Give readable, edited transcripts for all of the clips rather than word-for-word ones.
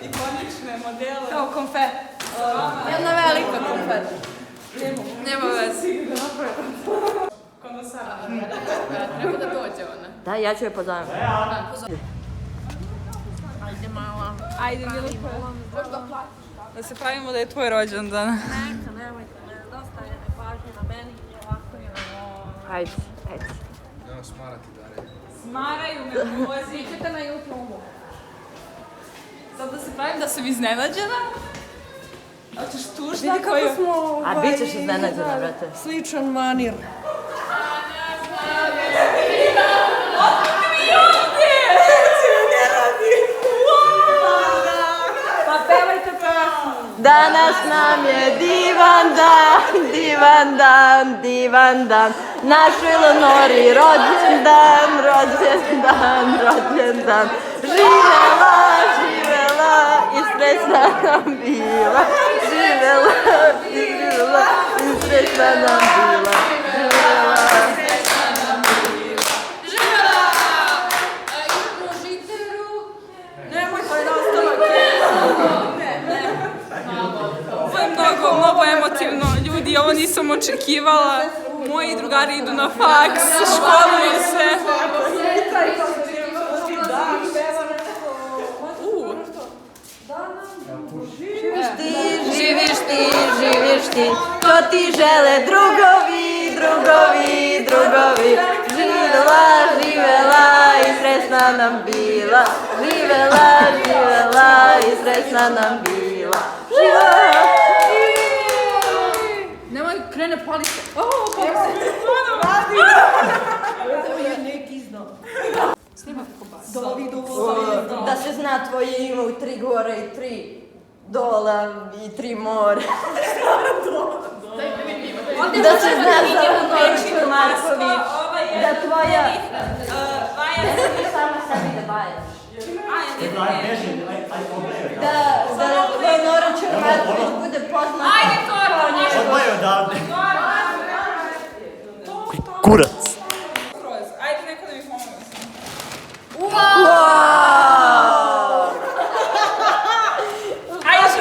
ikonične modele. Kao konfet. Jedna velika konfet. Nema veze. Kondosara. Treba da dođe ona. Da, ja ću je pozovem. Ajde mala. Ajde, bilo koje. Da se pravimo da je tvoj rođendan. Neka, nemojte, dosta je nepažnje na meni i ovako je ovo. Ajde, ajde. Nemoj smarati, Dare. Smaraju me vozi. Ćete na YouTube-u. Sad da se pravim da sam iznenađena. Hoćeš tužna koju... A bit ćeš iznenađena, brate. Sličan manir. Pa pevajte pesmu. Danas nam je divan dan, divan dan, divan dan. Našoj Leonori rođendan, rođendan, rođendan. Živela, živela i srećna nam bila. Živela, živela i srećna nam bila. Živela. Mnogo emotivno. Ljudi, ovo nisam očekivala. Moji drugari idu na faks, školuju se. Živiš ti, živiš ti, to ti žele drugovi, drugovi, drugovi. Živela, živela i srećna nam bila. Živela, živela i srećna nam bila. Živela! Nemoj, krene palite. Da se zna tvoje ime u 3 gore i 3 dola i 3 more. Da se zna za Peću Marković. Da tvoja... Ti sama sebi da bajaš. Da Leonora Čermatković bude poznata. Ajde, Torba! Odbojio odavde. Kurac. Ajde, neko da mi pomogne. Ajde, još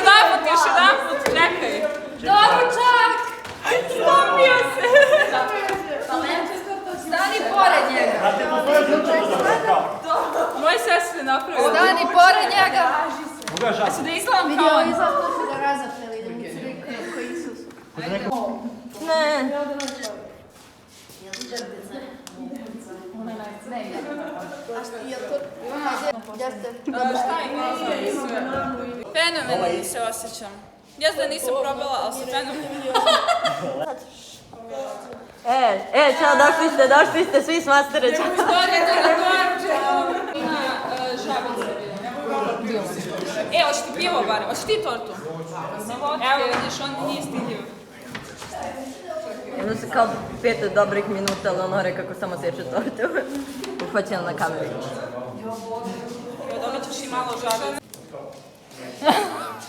jedanput, čekaj. Doručak! Stopio se. Stani pored njega! Moje sestre napravili. Stani pored njega! Ja ću da izgledam kao on. Ne. Šta je sve? Fenomenalno se osjećam. Ja da nisam probala, ali se fenomenalno. Čao, došli ste, svi s Mastereća. Dođete na torče. Ima žabica. Hoće ti pivo barem, hoće ti tortu? Evo vidiš, on nije stidljiv. Jedno se kao 5 dobrih minuta Leonore kako samo seče tortu. Uhvaćena na kameru. Dobit ćeš i malo žabica.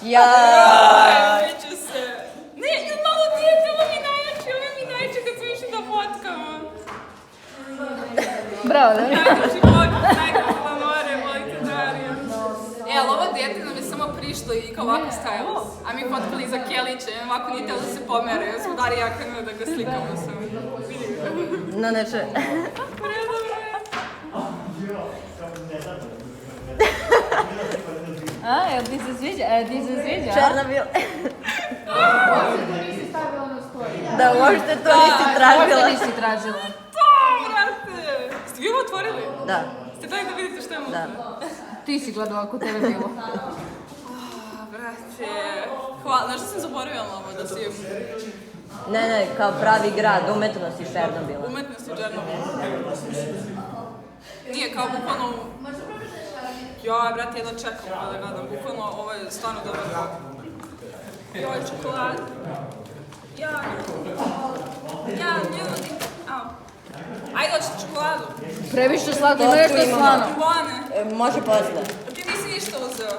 Neću se. Ne, malo dijete, ovo mi najjače kad smo išli da fotkamo. Bravo, da? Najduži fotka, najduži Leonore, volite Darija. Ali ovo dijete nam je samo prišlo i kao ovako stajalo. A mi fotkali za Kelića, ovako nije telo da se pomere. Ja smo Darija ja krenula da ga slikamo samo. No, neče. Jel ti se sviđa? Černobil. Da, uopšte to nisi tražila. Uopšte nisi tražila. Brate! Ste vi ovo otvorili? Da. Ste dali da vidite što je unutra? Ti si gledala ako tebe bilo. Brate, hvala. Znaš što sam zaboravila ovo da si... Ne, kao pravi grad, umetnost i Černobila. Umetnost i Černobila. Nije kao bukvalno... Joj, brate, jedno čekam da gledam. Bukvalno, ovo je stvarno dobar grad. Joj, čokolad. Ja, ljudi. Ajde, hoćete čokoladu? Previše slatko, ima nešto slano. Bone. Može posle. Ti nisi ništa uzeo.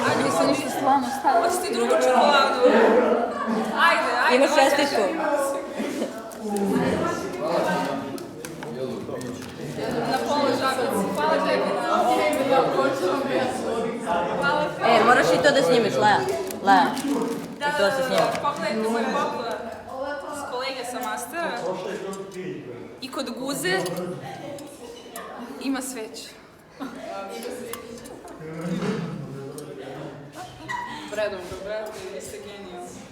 Ajde, nisam ništa slano stavila. Hoćete drugu čokoladu? Ajde. Imaš šesticu. Na polu žabicu. Hvala tebi na... to da snimiš, Lea? Lea. To se snima. Pogledajte moj pogled s kolege sa mastera. I kod guze ima sveće. Predobro, brate, vi ste genijalni.